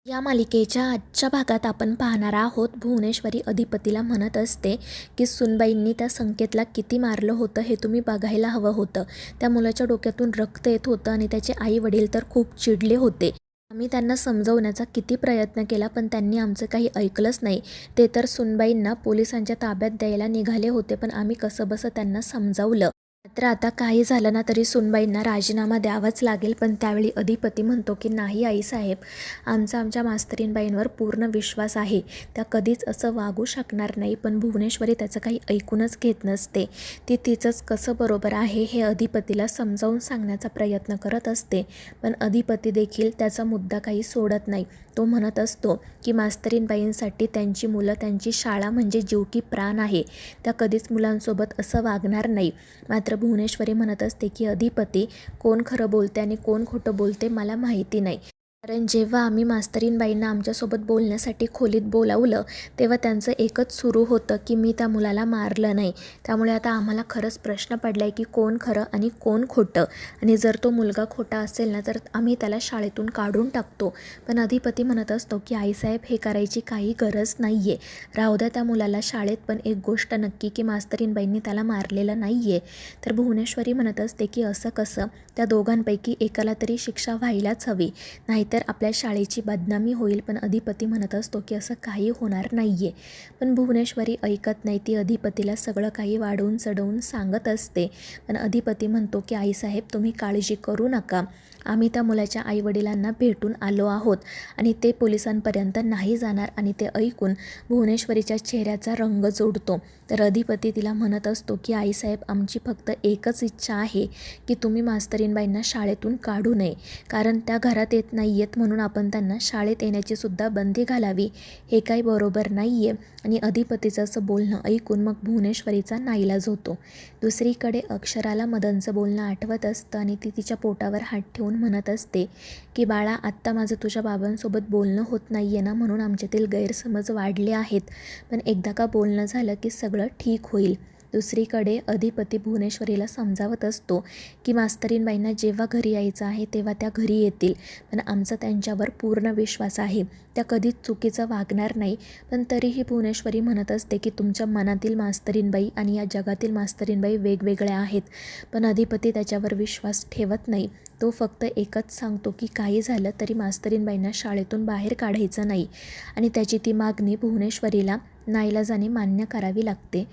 या मालिकेच्या आजच्या भागात आपण पाहणार आहोत. भुवनेश्वरी अधिपतीला म्हणत असते की सुनबाईंनी त्या संकेतला किती मारलं होतं हे तुम्ही बघायला हवं होतं. त्या मुलाच्या डोक्यातून रक्त येत होतं आणि त्याचे आई वडील तर खूप चिडले होते. आम्ही त्यांना समजवण्याचा किती प्रयत्न केला पण त्यांनी आमचं काही ऐकलंच नाही. ते तर सुनबाईंना पोलिसांच्या ताब्यात द्यायला निघाले होते पण आम्ही कसंबसं त्यांना समजावलं. मात्र आता काही झालं ना तरी सुनबाईंना राजीनामा द्यावाच लागेल. पण त्यावेळी अधिपती म्हणतो की नाही आईसाहेब, आमच्या मास्तरीणबाईंवर पूर्ण विश्वास आहे. त्या कधीच असं वागू शकणार नाही. पण भुवनेश्वरी त्याचं काही ऐकूनच घेत नसते. ती तिचंच कसं बरोबर आहे हे अधिपतीला समजावून सांगण्याचा प्रयत्न करत असते. पण अधिपती देखील त्याचा मुद्दा काही सोडत नाही. तो म्हणत असतो की मास्तरीणबाईंसाठी त्यांची मुलं, त्यांची शाळा म्हणजे जीव की प्राण आहे. त्या कधीच मुलांसोबत असं वागणार नाही. मात्र भुवनेश्वरी म्हणत असते की अधिपती, कोण खरं बोलते आणि कोण खोटं बोलते मला माहिती नाही. कारण जेव्हा आम्ही मास्तरीणबाईंना आमच्यासोबत बोलण्यासाठी खोलीत बोलावलं तेव्हा त्यांचं एकच सुरू होतं की मी त्या मुलाला मारलं नाही. त्यामुळे आता आम्हाला खरंच प्रश्न पडला आहे की कोण खरं आणि कोण खोटं. आणि जर तो मुलगा खोटा असेल ना तर आम्ही त्याला शाळेतून काढून टाकतो. पण अधिपती म्हणत असतो की आईसाहेब, हे करायची काही गरज नाही आहे. राहू द्या त्या मुलाला शाळेत. पण एक गोष्ट नक्की की मास्तरीणबाईंनी त्याला मारलेलं नाही आहे. तर भुवनेश्वरी म्हणत असते की असं कसं? त्या दोघांपैकी एकाला तरी शिक्षा व्हायलाच हवी, नाहीतर आपल्या शाळेची बदनामी होईल. पण अधिपती म्हणत असतो की असं काही होणार नाही आहे. पण भुवनेश्वरी ऐकत नाही. ती अधिपतीला सगळं काही वाढवून चढवून सांगत असते. पण अधिपती म्हणतो की आईसाहेब, तुम्ही काळजी करू नका. आम्ही त्या मुलाच्या आईवडिलांना भेटून आलो आहोत आणि ते पोलिसांपर्यंत नाही जाणार. आणि ते ऐकून भुवनेश्वरीच्या चेहऱ्याचा रंग जोडतो. तर अधिपती तिला म्हणत असतो की आईसाहेब, आमची फक्त एकच इच्छा आहे की तुम्ही मास्तरीणबाईंना शाळेतून काढू नये. कारण त्या घरात येत नाही आहेत म्हणून आपण त्यांना शाळेत येण्याची सुद्धा बंदी घालावी, हे काही बरोबर नाही आहे. आणि अधिपतीचं असं बोलणं ऐकून मग भुवनेश्वरीचा नाईलाज होतो. दुसरीकडे अक्षराला मदनचं बोलणं आठवत असतं आणि ती तिच्या पोटावर हात ठेवून म्हणत असते की बाळा, आत्ता माझं तुझ्या बाबांसोबत बोलणं होत नाही आहे ना, म्हणून आमच्यातील गैरसमज वाढले आहेत. पण एकदा का बोलणं झालं की सगळं ठीक होईल. दुसरीकडे अधिपती भुवनेश्वरीला समजावत असतो की मास्तरीणबाईंना जेव्हा घरी यायचं आहे तेव्हा त्या घरी येतील. पण आमचा त्यांच्यावर पूर्ण विश्वास आहे. त्या कधीच चुकीचं वागणार नाही. पण तरीही भुवनेश्वरी म्हणत असते की तुमच्या मनातील मास्तरीणबाई आणि या जगातील मास्तरीणबाई वेगवेगळ्या आहेत. पण अधिपती त्याच्यावर विश्वास ठेवत नाही. तो फक्त एकच सांगतो की काही झालं तरी मास्तरीणबाईंना शाळेतून बाहेर काढायचं नाही. आणि त्याची ती मागणी भुवनेश्वरीला नाईलाजाने मान्य करावी लागते.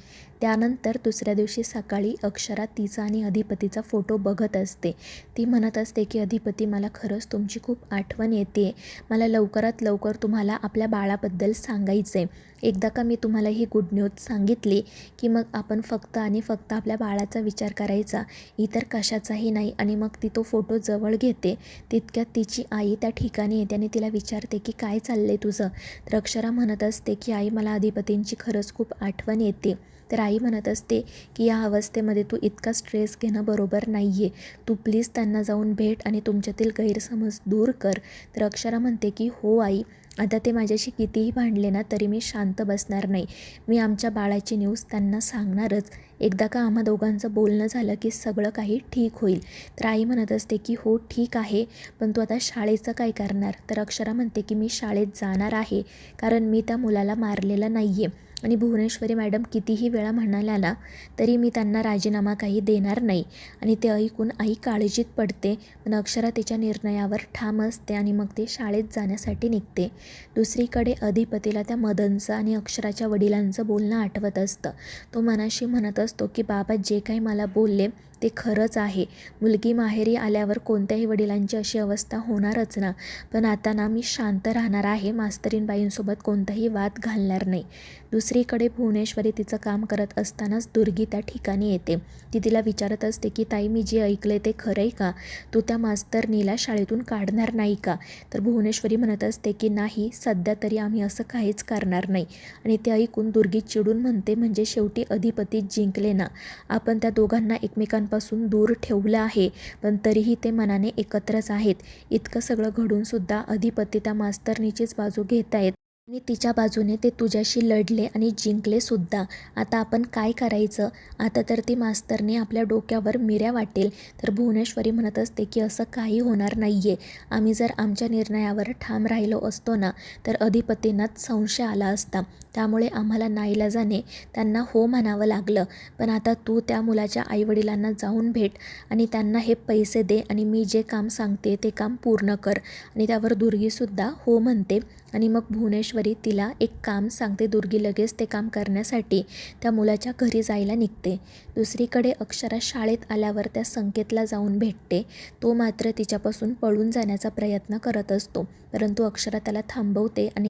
त्यानंतर दुसऱ्या दिवशी सकाळी अक्षरा तिचा आणि अधिपतीचा फोटो बघत असते. ती म्हणत असते की अधिपती, मला खरंच तुमची खूप आठवण येते. मला लवकरात लवकर तुम्हाला आपल्या बाळाबद्दल सांगायचं आहे. एकदा का मी तुम्हाला ही गुड न्यूज सांगितली की मग आपण फक्त आणि फक्त आपल्या बाळाचा विचार करायचा, इतर कशाचाही नाही. आणि मग ती तो फोटो जवळ घेते. तितक्यात तिची आई त्या ठिकाणी येते आणि तिला विचारते की काय चाललंय तुझं? तर अक्षरा म्हणत असते की आई, मला अधिपतींची खरंच खूप आठवण येते. तर आई म्हणत असते की या अवस्थेमध्ये तू इतका स्ट्रेस घेणं बरोबर नाही आहे. तू प्लीज त्यांना जाऊन भेट आणि तुमच्यातील गैरसमज दूर कर. तर अक्षरा म्हणते की हो आई, आता ते माझ्याशी कितीही भांडले ना तरी मी शांत बसणार नाही. मी आमच्या बाळाची न्यूज त्यांना सांगणारच. एकदा का आम्हा दोघांचं बोलणं झालं की सगळं काही ठीक होईल. तर आई म्हणत असते की हो ठीक आहे, पण तू आता शाळेचं काय करणार? तर अक्षरा म्हणते की मी शाळेत जाणार आहे, कारण मी त्या मुलाला मारलेलं नाही आहे. आणि भुवनेश्वरी मॅडम कितीही वेळा म्हणाल्या ना तरी मी त्यांना राजीनामा काही देणार नाही. आणि ते ऐकून आई काळजीत पडते. पण अक्षरा तिच्या निर्णयावर ठाम असते आणि मग ते शाळेत जाण्यासाठी निघते. दुसरीकडे अधिपतीला त्या मदनचं आणि अक्षराच्या वडिलांचं बोलणं आठवत असतं. तो मनाशी म्हणत असतो की बाबा जे काही मला बोलले ते खरंच आहे. मुलगी माहेरी आल्यावर कोणत्याही वडिलांची अशी अवस्था होणारच ना. पण आता ना मी शांत राहणार आहे. मास्तरीणबाईंसोबत कोणताही वाद घालणार नाही. दुसरीकडे भुवनेश्वरी तिचं काम करत असतानाच दुर्गी त्या ठिकाणी येते. ती तिला विचारत असते की ताई, मी जे ऐकले ते खरं आहे का? तू त्या मास्तरनीला शाळेतून काढणार नाही का? तर भुवनेश्वरी म्हणत असते की नाही, सध्या तरी आम्ही असं काहीच करणार नाही. आणि ते ऐकून दुर्गी चिडून म्हणते, म्हणजे शेवटी अधिपती जिंकले ना. आपण त्या दोघांना एकमेकांपासून दूर ठेवलं आहे, पण तरीही ते मनाने एकत्रच आहेत. इतकं सगळं घडून सुद्धा अधिपती त्या मास्तरनीचीच बाजू घेत आहेत. आणि तिच्या बाजूने ते तुझ्याशी लढले आणि जिंकले सुद्धा. आता आपण काय करायचं? आता तर ती मास्तरनी आपल्या डोक्यावर मिऱ्या वाटेल. तर भुवनेश्वरी म्हणत असते की असं काही होणार नाही आहे. आम्ही जर आमच्या निर्णयावर ठाम राहिलो असतो ना तर अधिपतींनाच संशय आला असता. त्यामुळे आम्हाला नाईलाजाने त्यांना हो म्हणावं लागलं. पण आता तू त्या मुलाच्या आईवडिलांना जाऊन भेट आणि त्यांना हे पैसे दे आणि मी जे काम सांगते ते काम पूर्ण कर. आणि त्यावर दुर्गीसुद्धा हो म्हणते. आणि मग भुवनेश्वरी तिला एक काम सांगते. दुर्गी लगेच ते काम करण्यासाठी त्या मुलाच्या घरी जायला निघते. दुसरीकडे अक्षरा शाळेत आल्यावर त्या संकेतला जाऊन भेटते. तो मात्र तिच्यापासून पळून जाण्याचा प्रयत्न करत असतो. परंतु अक्षरा त्याला थांबवते आणि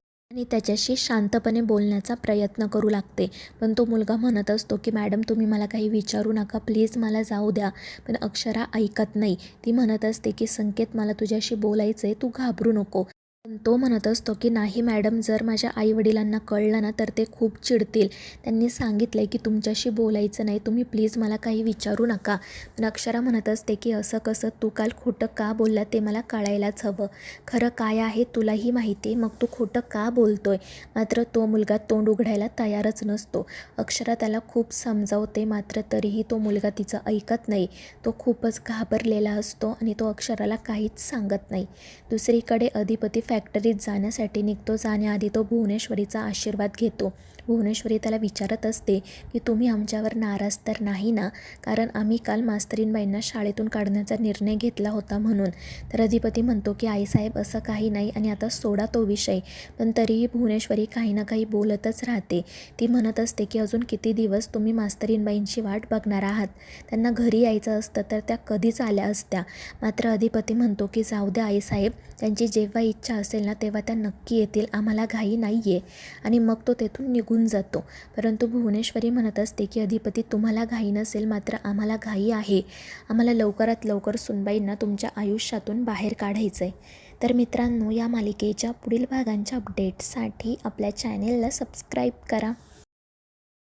त्याच्याशी शांतपणे बोलण्याचा प्रयत्न करू लागते. पण तो मुलगा म्हणत असतो की मॅडम तुम्ही मला काही विचारू नका, प्लीज मला जाऊ द्या. पण अक्षरा ऐकत नाही. ती म्हणत असते की संकेत मला तुझ्याशी बोलायचं आहे, तू घाबरू नको. पण तो म्हणत असतो की नाही मॅडम, जर माझ्या आईवडिलांना कळलं ना तर ते खूप चिडतील. त्यांनी सांगितलं आहे की तुमच्याशी बोलायचं नाही, तुम्ही प्लीज मला काही विचारू नका. पण अक्षरा म्हणत असते की असं कसं? तू काल खोटं का बोलला ते मला कळायलाच हवं. खरं काय आहे तुलाही माहिती आहे, मग तू खोटं का बोलतोय? मात्र तो मुलगा तोंड उघडायला तयारच नसतो. अक्षरा त्याला खूप समजावते मात्र तरीही तो मुलगा तिचं ऐकत नाही. तो खूपच घाबरलेला असतो आणि तो अक्षराला काहीच सांगत नाही. दुसरीकडे अधिपती फॅक्टरीत जाण्यासाठी निघतो. जाण्याआधी तो भुवनेश्वरीचा आशीर्वाद घेतो. भुवनेश्वरी त्याला विचारत असते की तुम्ही आमच्यावर नाराज तर नाही ना, कारण आम्ही काल मास्तरीणबाईंना शाळेतून काढण्याचा निर्णय घेतला होता म्हणून. तर अधिपती म्हणतो की आईसाहेब असं काही नाही आणि आता सोडा तो विषय. पण तरीही भुवनेश्वरी काही ना काही बोलतच राहते. ती म्हणत असते की अजून किती दिवस तुम्ही मास्तरीणबाईंची वाट बघणार आहात? त्यांना घरी यायचं असतं तर त्या कधीच आल्या असत्या. मात्र अधिपती म्हणतो की जाऊ द्या आईसाहेब, त्यांची जेव्हा इच्छा असेल ना तेव्हा त्या नक्की येतील, आम्हाला घाई नाही आहे. आणि मग तो तेथून निघून जातो. परंतु भुवनेश्वरी म्हणत असते की अधिपती तुम्हाला घाई नसेल मात्र आम्हाला घाई आहे. आम्हाला लवकरात लवकर सुनबाईंना तुमच्या आयुष्यातून बाहेर काढायचं आहे. तर मित्रांनो, या मालिकेच्या पुढील भागांच्या अपडेट्ससाठी आपल्या चॅनेलला सबस्क्राईब करा.